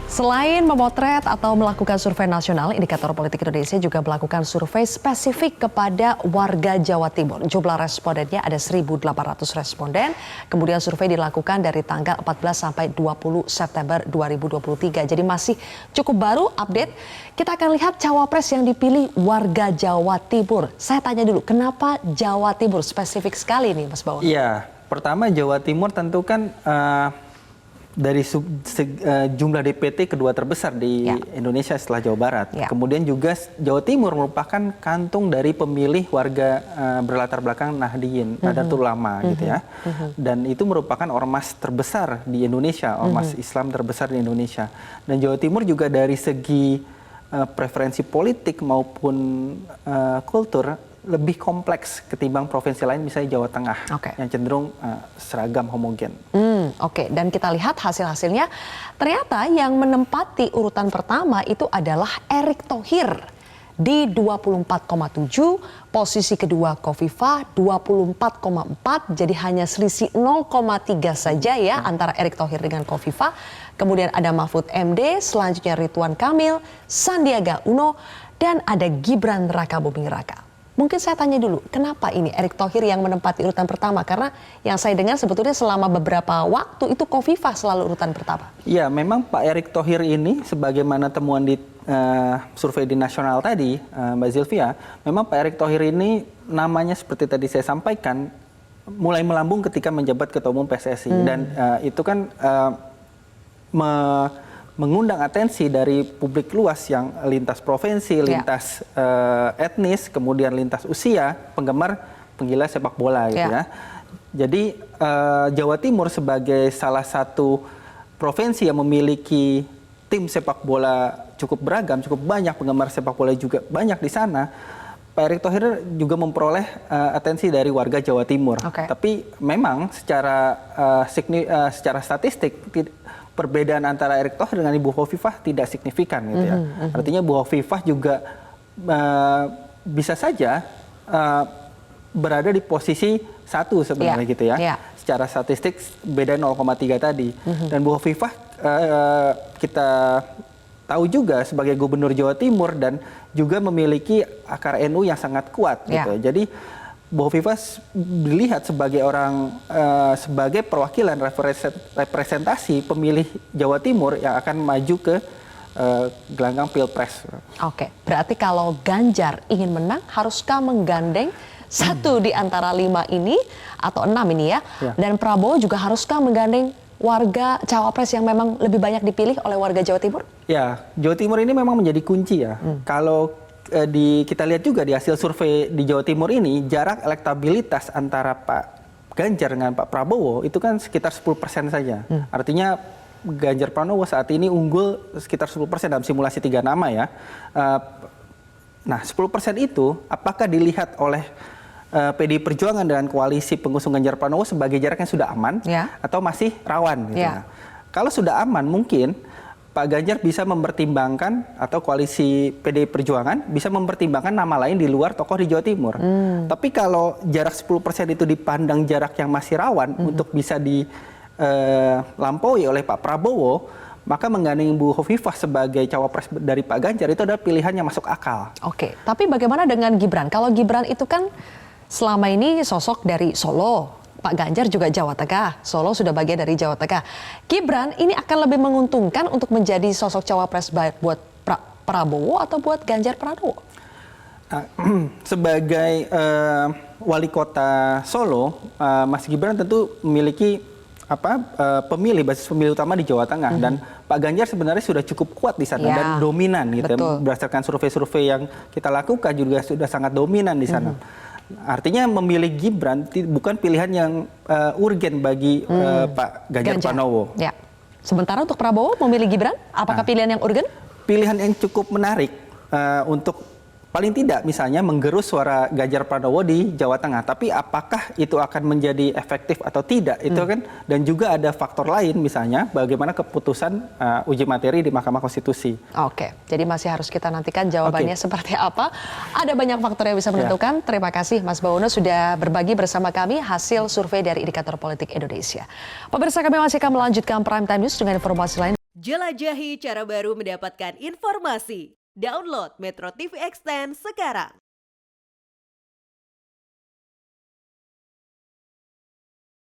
Selain memotret atau melakukan survei nasional, Indikator Politik Indonesia juga melakukan survei spesifik kepada warga Jawa Timur. Jumlah respondennya ada 1.800 responden. Kemudian survei dilakukan dari tanggal 14 sampai 20 September 2023. Jadi masih cukup baru update. Kita akan lihat cawapres yang dipilih warga Jawa Timur. Saya tanya dulu, kenapa Jawa Timur spesifik sekali nih, Mas Bawono? Iya, pertama Jawa Timur tentu kan dari jumlah DPT kedua terbesar di Indonesia setelah Jawa Barat. Kemudian juga Jawa Timur merupakan kantung dari pemilih warga berlatar belakang Nahdliyin, Nahdlatul Ulama gitu ya. Dan itu merupakan ormas terbesar di Indonesia, ormas Islam terbesar di Indonesia. Dan Jawa Timur juga dari segi preferensi politik maupun kultur lebih kompleks ketimbang provinsi lain, misalnya Jawa Tengah, yang cenderung seragam, homogen. Dan kita lihat hasil-hasilnya, ternyata yang menempati urutan pertama itu adalah Erick Thohir di 24,7, posisi kedua Khofifah 24,4, jadi hanya selisih 0,3 saja ya antara Erick Thohir dengan Khofifah. Kemudian ada Mahfud MD, selanjutnya Ridwan Kamil, Sandiaga Uno, dan ada Gibran Rakabuming Raka. Mungkin saya tanya dulu, kenapa ini Erick Thohir yang menempati urutan pertama? Karena yang saya dengar sebetulnya selama beberapa waktu itu Khofifah selalu urutan pertama. Ya, memang Pak Erick Thohir ini sebagaimana temuan di survei di nasional tadi, Mbak Zilvia, memang Pak Erick Thohir ini namanya seperti tadi saya sampaikan, mulai melambung ketika menjabat Ketua Umum PSSI. Dan itu kan mengundang atensi dari publik luas yang lintas provinsi, lintas etnis, kemudian lintas usia, penggemar, penggila sepak bola gitu ya. Jadi Jawa Timur sebagai salah satu provinsi yang memiliki tim sepak bola cukup beragam, cukup banyak, penggemar sepak bola juga banyak di sana. Pak Erick Thohir juga memperoleh atensi dari warga Jawa Timur. Tapi memang secara statistik perbedaan antara Erick Thohir dengan Ibu Khofifah tidak signifikan gitu ya. Artinya Ibu Khofifah juga bisa saja berada di posisi 1 sebenarnya gitu ya. Secara statistik beda 0,3 tadi. Dan Bu Khofifah kita tahu juga sebagai Gubernur Jawa Timur dan juga memiliki akar NU yang sangat kuat gitu. Jadi Bu Khofifah dilihat sebagai sebagai perwakilan representasi pemilih Jawa Timur yang akan maju ke gelanggang Pilpres. Berarti kalau Ganjar ingin menang, haruskah menggandeng satu di antara 5 ini atau 6 ini ya? Dan Prabowo juga haruskah menggandeng warga cawapres yang memang lebih banyak dipilih oleh warga Jawa Timur? Ya, Jawa Timur ini memang menjadi kunci ya. Kalau kita lihat juga di hasil survei di Jawa Timur ini, jarak elektabilitas antara Pak Ganjar dengan Pak Prabowo itu kan sekitar 10% saja. Artinya Ganjar Pranowo saat ini unggul sekitar 10% dalam simulasi 3 nama ya. Nah 10% itu apakah dilihat oleh PDI Perjuangan dengan koalisi pengusung Ganjar Pranowo sebagai jarak yang sudah aman atau masih rawan gitu ya. Kalau sudah aman mungkin Pak Ganjar bisa mempertimbangkan atau koalisi PDI Perjuangan bisa mempertimbangkan nama lain di luar tokoh di Jawa Timur. Tapi kalau jarak 10% itu dipandang jarak yang masih rawan untuk bisa dilampaui oleh Pak Prabowo, maka menggandeng Bu Khofifah sebagai cawapres dari Pak Ganjar itu adalah pilihan yang masuk akal. Tapi bagaimana dengan Gibran? Kalau Gibran itu kan selama ini sosok dari Solo. Pak Ganjar juga Jawa Tengah, Solo sudah bagian dari Jawa Tengah. Gibran ini akan lebih menguntungkan untuk menjadi sosok cawapres baik buat Prabowo atau buat Ganjar Pranowo? Sebagai wali kota Solo, Mas Gibran tentu memiliki pemilih, basis pemilih utama di Jawa Tengah. Dan Pak Ganjar sebenarnya sudah cukup kuat di sana dan dominan gitu. Berdasarkan survei-survei yang kita lakukan juga sudah sangat dominan di sana. Artinya memilih Gibran bukan pilihan yang urgen bagi Pak Ganjar Pranowo. Sementara untuk Prabowo memilih Gibran, apakah pilihan yang urgen? Pilihan yang cukup menarik untuk paling tidak misalnya menggerus suara Ganjar Pranowo di Jawa Tengah. Tapi apakah itu akan menjadi efektif atau tidak? Itu kan, dan juga ada faktor lain misalnya bagaimana keputusan uji materi di Mahkamah Konstitusi. Jadi masih harus kita nantikan jawabannya seperti apa. Ada banyak faktor yang bisa menentukan. Terima kasih Mas Bawono sudah berbagi bersama kami hasil survei dari Indikator Politik Indonesia. Pemirsa, kami masih akan melanjutkan Prime Time News dengan informasi lain. Jelajahi cara baru mendapatkan informasi. Download Metro TV Extend sekarang.